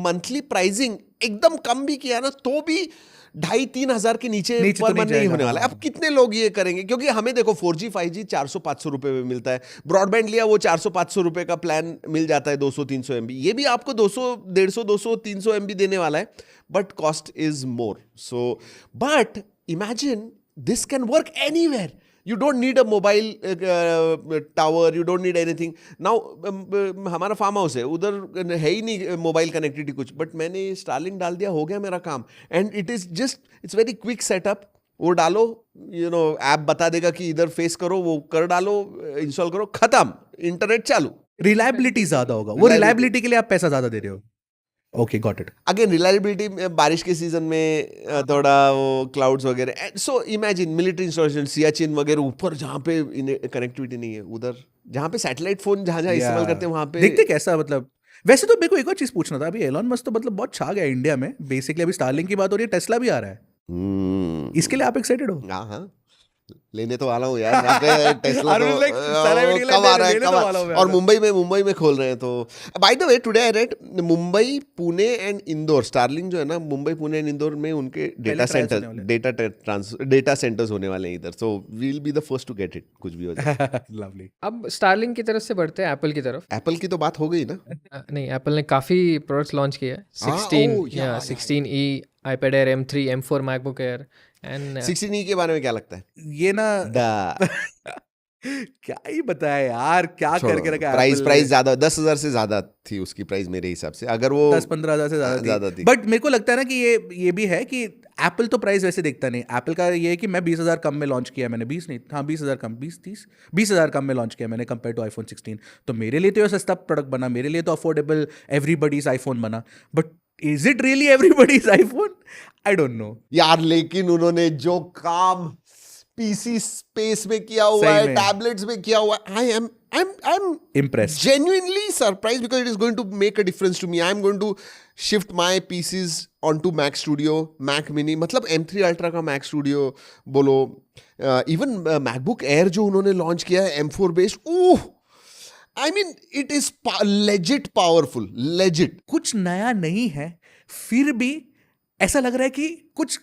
monthly pricing एकदम कम भी किया ना तो भी 2,500-3 हज़ार के नीचे तो पर नहीं मंथ नहीं जाएगा, होने वाला है। अब कितने लोग ये करेंगे, क्योंकि हमें देखो 4G 5G 400-500 रुपए में मिलता है, ब्रॉडबैंड लिया वो 400-500 रुपए का प्लान मिल जाता है, 200-300 MB, ये भी आपको 200 150 200 300 MB देने वाला है, but cost is more. So but imagine this can work anywhere, you don't need a mobile tower, you don't need anything now। हमारा फार्म हाउस है उधर, है ही नहीं मोबाइल कनेक्टिविटी कुछ, बट मैंने स्टारलिंक डाल दिया, हो गया मेरा काम, and it is just, it's very quick setup. वो डालो, यू नो ऐप बता देगा कि इधर फेस करो, वो कर डालो, इंस्टॉल करो, खत्म, इंटरनेट चालू। रिलायबिलिटी ज्यादा होगा, वो रिलायबिलिटी के लिए आप पैसा ज्यादा दे रहे हो। Okay, got it. Again reliability बारिश के सीजन में थोड़ा वो क्लाउड्स वगैरह, so imagine military installation, Siachen वगैरह ऊपर जहाँ पे कनेक्टिविटी नहीं है, उधर जहाँ पे सैटेलाइट फोन जहाँ जहाँ इस्तेमाल करते हैं वहाँ पे देखते कैसा, मतलब वैसे तो मेरे को एक और चीज पूछना था, अभी एलॉन मस्क तो मतलब बहुत छा गया इंडिया में, बेसिकली अभी स्टारलिंक की बात हो रही है, टेस्ला भी आ रहा है, इसके लिए आप एक्साइटेड हो? हाँ हाँ, लेने तो वाला हूँ यार, टेस्ला तो सारा वीडियो कब आ रहा है, लेने कब तो वाला हूँ और मुंबई में खोल रहे हैं। तो by the way today I read Mumbai, Pune and Indore, Starlink जो है ना, मुंबई पुणे एंड इंदौर में उनके डेटा सेंटर्स होने वाले हैं इधर, so we will be the first to get it, कुछ भी हो जाए। लवली। अब स्टारलिंक की तरफ से बढ़ते हैं एप्पल की तरफ। एप्पल की तो बात हो गई ना, नहीं, एप्पल ने काफ़ी प्रोडक्ट्स लॉन्च किए हैं। 16E, iPad Air M3, M4 MacBook Air and 16E के बारे में क्या लगता है? ये ना क्या ही बताया यार, क्या करके रखा है प्राइस ज्यादा, 10,000 से ज्यादा थी उसकी प्राइस मेरे हिसाब से, अगर वो 10-15 हज़ार से ज्यादा थी। बट मेरे को लगता है ना कि ये भी है कि एप्पल तो प्राइस वैसे देखता नहीं। एप्पल का ये है कि मैं 20,000 कम में लॉन्च किया मैंने, 20 नहीं, हाँ 20,000 कम, 20,000 कम में लॉन्च किया मैंने कंपेयर टू आईफोन 16। तो मेरे लिए तो ये सस्ता प्रोडक्ट बना, मेरे लिए तो अफोर्डेबल एवरीबडीज आईफोन बना, but is it really everybody's iPhone? I don't know यार। लेकिन उन्होंने जो काम पीसी स्पेस में किया हुआ है, टैबलेट्स में किया हुआ है, I am impressed, genuinely surprised, because it is going to make a difference to me. I am going to shift my PCs onto Mac Studio, Mac Mini, मतलब M3 Ultra का Mac Studio बोलो, even MacBook Air जो उन्होंने launch किया है M4 based, I mean it is legit powerful, legit। कुछ नया नहीं है, फिर भी ऐसा लग रहा है कि कुछ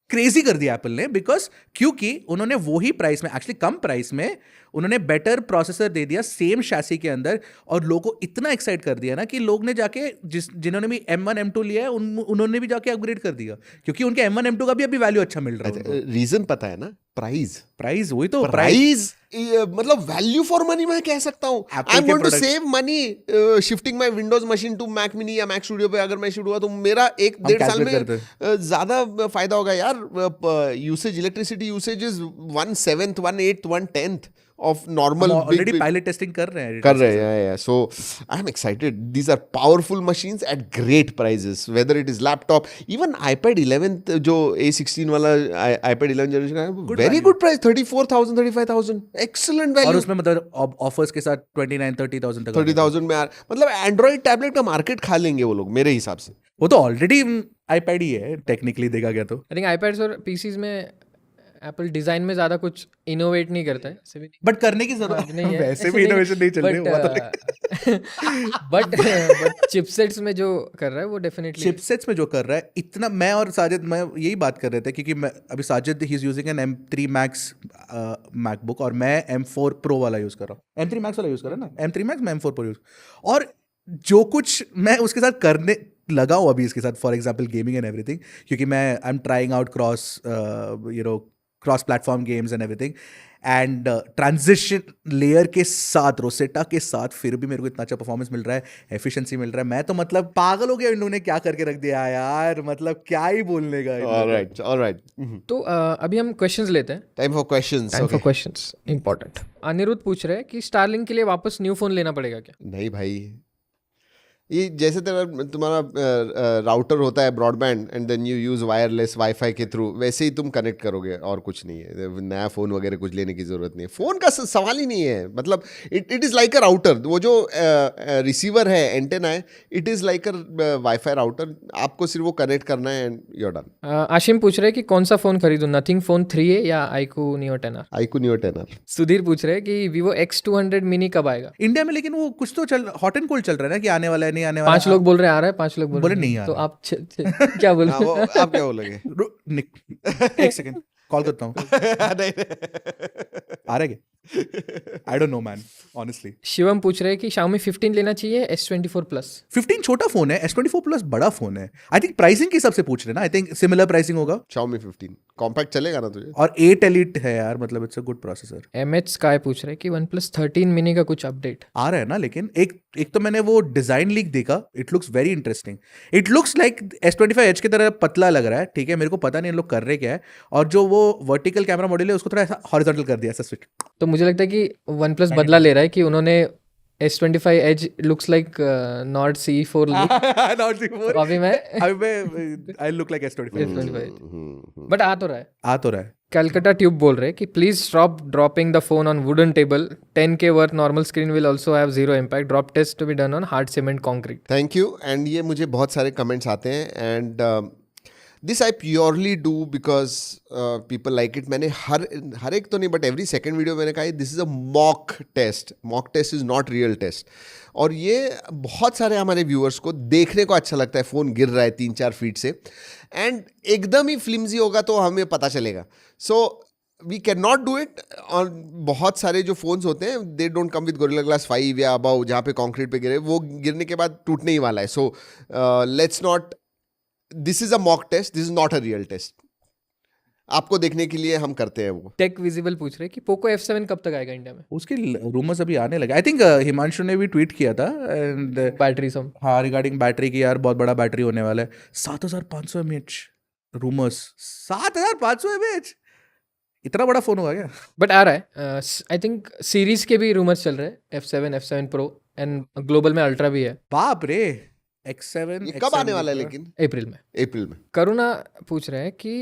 क्रेजी कर दिया एप्पल ने, बिकॉज क्योंकि उन्होंने वो ही प्राइस में, एक्चुअली कम प्राइस में उन्होंने बेटर प्रोसेसर दे दिया सेम शैसी के अंदर, और लोगों को इतना एक्साइट कर दिया ना कि लोग ने जाके जिन्होंने भी M1 M2 लिया है उन्होंने भी जाके अपग्रेड कर दिया, क्योंकि उनके M1 M2 का भी अभी वैल्यू अच्छा मिल रहा है। रीजन पता है ना, प्राइस वही तो प्राइस, मतलब वैल्यू फॉर मनी मैं कह सकता हूँ। I am going to save money shifting my Windows machine to Mac mini या मैक स्टूडियो पे, अगर मैं शिफ्ट हुआ तो मेरा 1-1.5 साल में ज्यादा फायदा होगा यार। Usage, electricity usage is 1/7, 1/8, 1/10 of normal। Already pilot testing कर रहे हैं। So I am excited. These are powerful machines at great prices, whether it is laptop, even iPad 11 जो A16 वाला iPad 11 जनरेशन का है, very good price, 34,000 35,000, excellent value। और उसमें मतलब ऑफर्स के साथ 29-30,000 तक, 30,000 में यार, मतलब एंड्रॉइड टैबलेट का मार्केट खा लेंगे वो लोग मेरे हिसाब से। वो तो ऑलरेडी iPad ही है टेक्निकली देखा गया तो। आई थिंक आईपैड्स और पीसीज में एप्पल डिजाइन में ज्यादा कुछ इनोवेट नहीं करता है, बट करने की जरूरत नहीं है, वैसे भी इनोवेशन नहीं चल रही, बट चिपसेट्स में जो कर रहा है वो डेफिनेटली, चिपसेट्स में जो कर रहा है इतना, मैं और साजिद मैं यही बात कर रहे थे, क्योंकि मैं अभी साजिद ही is using an M3 Max MacBook और मैं M4 Pro वाला यूज कर रहा हूँ। M3 Max वाला यूज कर रहा है ना, M3 Max मैं M4 Pro यूज, और जो कुछ मैं उसके साथ करने लगा हूँ अभी इसके साथ, for example gaming and everything, क्योंकि मैं I am trying out cross platform games and everything, and transition layer के साथ, रोसेटा के साथ, फिर भी मेरे को इतना अच्छा परफॉर्मेंस मिल रहा है, एफिशिएंसी मिल रहा है। मैं तो मतलब पागल हो गया इन्होंने क्या करके रख दिया यार, मतलब क्या ही बोलने का। ऑलराइट। तो अभी हम क्वेश्चंस लेते हैं। Time for questions important. Anirudh पूछ रहे हैं कि स्टारलिंक के लिए वापस न्यू फोन लेना पड़ेगा क्या? नहीं भाई, ये जैसे तेरा तुम्हारा राउटर होता है broadband and then you use wireless WiFi के थ्रू, वैसे ही तुम कनेक्ट करोगे और कुछ नहीं है। नया फ़ोन वगैरह कुछ लेने की ज़रूरत नहीं है, फ़ोन का सवाल ही नहीं है। मतलब it is like a router, वो जो रिसीवर है एंटेना है, it is like a WiFi router, आपको सिर्फ वो कनेक्ट करना है and you are done. Ashim पूछ रहे हैं कि कौन सा फ़ोन खरीदूं, नथिंग फ़ोन 3A या iQOO Neo 10R। iQOO Neo 10R। Sudhir पूछ रहे हैं कि Vivo X200 मिनी कब आएगा। इंडिया में लेकिन वो कुछ तो चल हॉट एंड कोल्ड चल रहा है ना कि आने वाला है नहीं आने वाला 5 लोग बोल रहे हैं आ रहा है, 5 लोग बोल बोले रहे हैं नहीं आ तो रहा। आप क्या बोल हाँ, वो आप क्या बोलोगे? एक सेकंड कॉल करता हूँ। नहीं, आ रहा है क्या? I don't know man honestly. Shivam पूछ रहे हैं कि Xiaomi 15 लेना चाहिए S24 प्लस। 15 छोटा फोन है, S24 प्लस बड़ा फोन है। आई थिंक प्राइसिंग के हिसाब से पूछ रहे हैं ना, आई थिंक सिमिलर प्राइसिंग होगा। Xiaomi 15 कॉम्पैक्ट चलेगा ना तुझे? और 8 एलिट है यार, मतलब it's a good processor. MH Sky पूछ रहे हैं कि OnePlus 13 मिनी का कुछ अपडेट आ रहा है ना, लेकिन एक तो मैंने वो डिजाइन लीक देखा, it looks very interesting. It looks like S25H की तरह पतला लग रहा है, ठीक है, मेरे को पता नहीं इन लोग कर रहे क्या है। और जो वो वर्टिकल कैमरा मॉड्यूल है उसको थोड़ा ऐसा हॉरिजॉन्टल कर दिया, ऐसा स्विच। तो मुझे लगता है कि OnePlus बदला ले रहा है कि उन्होंने S25Edge looks like Nord CE4 look. अभी मैं I look like S25 S25 but आ तो रहा है। आ तो रहा है। कलकत्ता ट्यूब बोल रहे हैं कि please stop dropping the phone on wooden table, 10K worth normal screen will also have zero impact, drop test to be done on hard cement concrete. Thank you. And ये मुझे बहुत सारे कमेंट्स आते हैं and this I purely do because people like it. मैंने हर एक तो नहीं बट एवरी सेकेंड वीडियो मैंने कहा this is a mock test, mock test is not real test. और ये बहुत सारे हमारे व्यूअर्स को देखने को अच्छा लगता है, फ़ोन गिर रहा है 3-4 फीट से एंड एकदम ही फ्लिम्जी होगा तो हमें पता चलेगा। So we can not do it. और बहुत सारे जो फ़ोन्स होते हैं they don't come with Gorilla glass 5 या अबाउ, जहाँ पे कॉन्क्रीट पे गिरे, वो गिरने के बाद टूटने ही वाला है। So let's not, this is a mock test, this is not a real test. आपको देखने के लिए हम करते हैं वो। टेक विजिबल पूछ रहे हैं कि पोको F7 कब तक आएगा इंडिया में। उसके रूमर्स अभी आने लगे। आई थिंक हिमांशु ने भी ट्वीट किया था एंड बैटरी सम हाँ रिगार्डिंग बैटरी की, यार बहुत बड़ा बैटरी होने वाला है। 7500 mAh रूमर्स, 7500 mAh, इतना बड़ा फोन होगा क्या? बट आ रहा है। आई थिंक सीरीज के भी रूमर्स चल रहे हैं, F7 Pro एंड ग्लोबल में अल्ट्रा भी है। बाप रे, X7 ये कब आने वाला है लेकिन? अप्रैल में। अप्रैल में। करुणा पूछ रहे हैं कि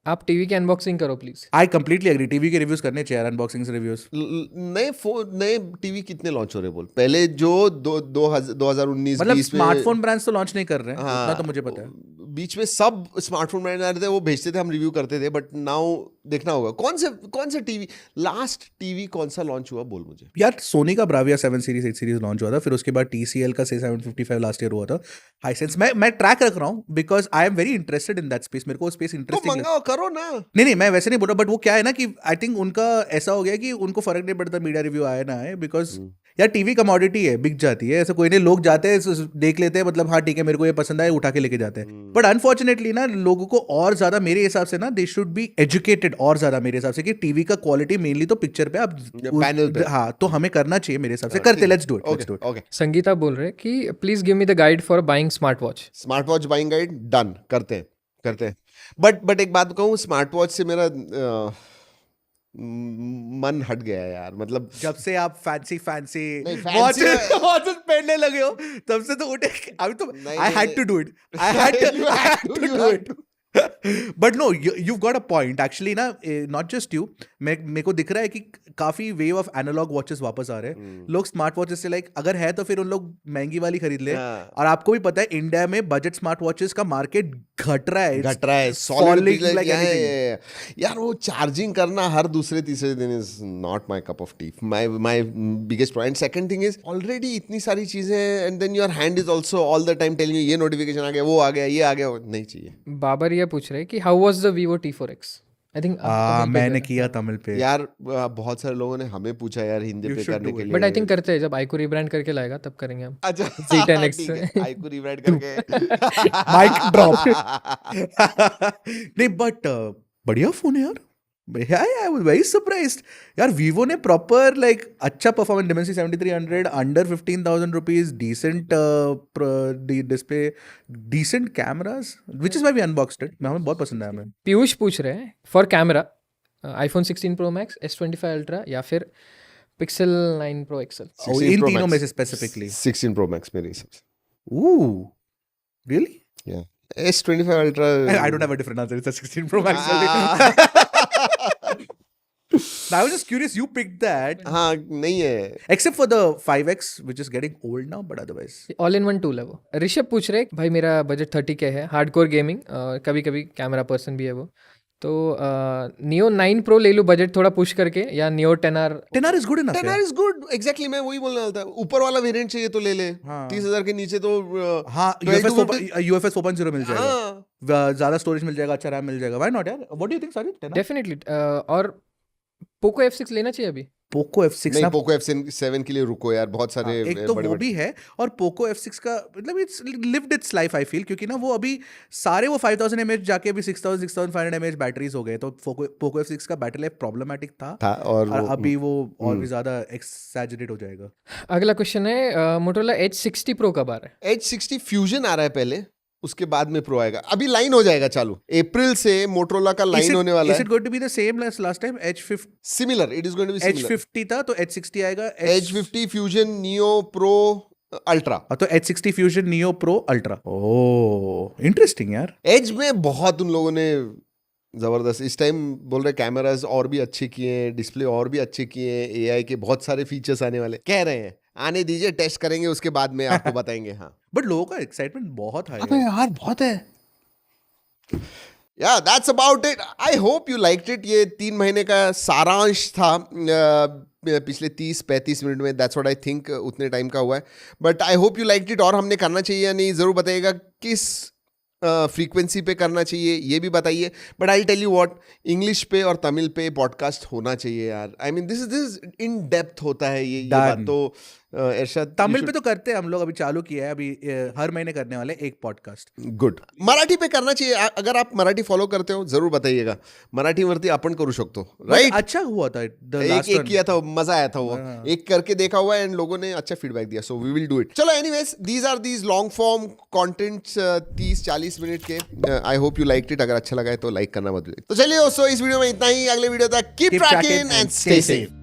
आप टीवी की अनबॉक्सिंग करो please. I completely agree, TV के रिव्यूज करने चाहिए, अनबॉक्सिंग रिव्यूज। नए फोन, नए टीवी कितने लॉन्च हो रहे बोल? पहले जो 2019 मतलब 20 में स्मार्टफोन ब्रांड्स तो लॉन्च नहीं कर रहे हैं, उतना तो मुझे पता है। बीच में सब स्मार्टफोन ब्रांड आ रहे थे, वो भेजते थे, हम रिव्यू करते थे। बट नाउ देखना होगा कौन से टीवी, लास्ट टीवी कौन सा लॉन्च हुआ बोल मुझे। यार सोनी का ब्राविया 7 सीरीज 8 सीरीज लॉन्च हुआ था, फिर उसके बाद TCL का 755 लास्ट ईयर हुआ था। हाइसेंस मैं ट्रैक रख रहा हूँ because I am very interested in that space, मेरे को स्पेस तो इंटरेस्टिंग। मंगाओ, करो ना। नहीं मैं वैसे नहीं बोल रहा, बट वो क्या है ना कि आई थिंक उनका ऐसा हो गया कि उनको फर्क नहीं पड़ता मीडिया रिव्यू आए ना आए, बिकॉज यार टीवी कमोडिटी है, बिक जाती है, ऐसा कोई नहीं, लोग जाते हैं देख लेते हैं, मतलब हाँ ठीक है मेरे को ये पसंद आए, उठा के लेके जाते हैं। बट अनफॉर्चुनेटली ना लोगों को और ज्यादा मेरे हिसाब से ना दे शुड बी एजुकेटेड और ज्यादा मेरे हिसाब से कि टीवी का क्वालिटी मेनली तो पिक्चर पे आप पैनल पे। हाँ, तो हमें करना चाहिए मेरे हिसाब से, करते, let's do it. Okay. Sangeeta बोल रहे हैं कि please give me the guide for buying smart watch. Smart watch buying guide done, करते हैं। बट एक बात कहूँ, स्मार्ट वॉच से मेरा मन हट गया है यार। मतलब जब से आप फैंसी नहीं, वॉचेस पहनने लगे हो तब से तो उठे, अभी तो I had to do it, I had to do it. But no, you got a point actually ना, नॉट जस्ट यू, मेरे को दिख रहा है कि काफी वेव ऑफ एनालॉग वॉचेस वापस आ रहे हैं। लोग स्मार्ट वॉचेस से लाइक अगर है तो फिर उन लोग महंगी वाली खरीद ले। और आपको भी पता है इंडिया में बजट स्मार्ट वॉचेस का मार्केट घट रहा है सॉलिड like यार वो चार्जिंग करना हर दूसरे तीसरे दिन is not my cup of tea. My biggest point. Second thing is already इतनी सारी चीजें and then your hand is also all the time telling you ये नोटिफिकेशन आ गया, वो आ गया, ये आ गया, नहीं चाहिए। बाबर ये पूछ रहे हैं कि how was the Vivo T4X। I think मैंने किया तमिल पे यार। बहुत सारे लोगों ने हमें पूछा यार हिंदी पे करने के लिए, बट आई थिंक करते हैं जब iQOO रिब्रांड करके लाएगा तब करेंगे हम। अच्छा Z10X ठीक है, iQOO रिब्रांड करके माइक ड्रॉप। नहीं बट बढ़िया फोन है यार, आई वाज वेरी सरप्राइज्ड यार। वीवो ने प्रॉपर लाइक अच्छा performance, Dimensity 7300 under 15,000 rupees, decent display, decent cameras, which is why we unboxed it. हमें बहुत पसंद आया। हमें पीयूष पूछ रहे हैं for camera iPhone 16 Pro Max, S25 Ultra या फिर Pixel 9 Pro XL. Oh, 16 in Pro तीनों Max. में से specifically. 16 Pro Max मेरे हिसाब से. Ooh, really? Yeah. S25 Ultra. I don't have a different answer. It's a 16 Pro Max. I was just curious. You picked that, हाँ नहीं है. except for the 5X, which is getting old now. But otherwise, all in one tool है वो. ऋषभ पूछ रहे भाई मेरा budget 30K है, हार्डकोर गेमिंग, कभी कभी कैमरा पर्सन भी है वो, तो नियो 9 Pro ले लूँ बजट थोड़ा पुश करके, या neo 10R? 10R is good enough. 10R is good. Exactly, मैं वही बोलने वाला था. ऊपर वाला वेरिएंट चाहिए तो ले ले. हाँ. 30,000 के नीचे तो हाँ, 12 UFS 4.0 मिल जाएगा. हाँ. ज़्यादा स्टोरेज मिल जाएगा, अच्छा रैम मिल जाएगा. Why not यार? What do you think, Sajid? 10R? Definitely. और पोको F6 लेना चाहिए अभी. पोको F6 नहीं, ना, पोको F7 के लिए रुको यार, बहुत सारे एक तो वो भी है, और पोको F6 का मतलब it's lived it's life I feel, क्योंकि ना वो अभी सारे वो 5000 mAh जाके अभी 6500 mAh बैटरीज हो गए. तो पोको F6 का बैटरी लाइफ प्रॉब्लमेटिक था और और अभी वो और भी ज्यादा एक्सैजरेट हो जाएगा. अगला क्वेश्चन है मोटोरोला H60 Pro कब आ रहा है? H60 फ्यूजन आ रहा है पहले, उसके बाद में प्रो आएगा. अभी लाइन हो जाएगा चालू, अप्रैल से मोटरोला का लाइन होने वाला Is है. it going to be the same as last time? Similar, it is going to be similar. H50 था तो H60 आएगा. H50 fusion neo pro ultra. तो H60 fusion neo pro ultra. Oh interesting यार. As में बहुत उन लोगों ने जबरदस्त इस टाइम बोल रहे कैमरास और भी अच्छे किए हैं, डिस्प्ले और भी अच्छे किए हैं, एआई के बहुत सारे फीचर्स आने वाले कह रहे हैं. आने दीजिए, टेस्ट करेंगे, उसके बाद में आपको बताएंगे. हाँ, बट लोगों का एक्साइटमेंट बहुत हाई अबे है. यार बहुत है. या that's about it. I hope you liked it. ये 3 महीने का सारांश था पिछले 30-35 मिनट में. दैट्स व्हाट आई थिंक उतने टाइम का हुआ है. But I hope you liked it. और हमने करना चाहिए या नहीं ज़रूर बताइएगा. किस फ्रीक्वेंसी पे करना चाहिए ये भी बताइए. But I tell you what, English पे और तमिल पे पॉडकास्ट होना चाहिए यार. I mean this is in depth होता है ये बात. तो इरशाद, तमिल पे तो करते हैं हम लोग, अभी चालू किया है, अभी हर महीने करने वाले एक पॉडकास्ट. गुड. मराठी पे करना चाहिए. अगर आप मराठी फॉलो करते हो जरूर बताइएगा. मराठीवरती आपण करू शकतो, राइट? अच्छा हुआ था एक किया था, मजा आया था वो. एक करके देखा हुआ है एंड लोगों ने अच्छा फीडबैक दिया. So we will do it. चलो anyways, these are these long form contents 30-40 minute के. I hope you liked it. अगर अच्छा लगा है तो लाइक करना मत भूलिए. तो चलिए दोस्तों, इस वीडियो में इतना ही. अगले वीडियो तक keep trekking and stay safe.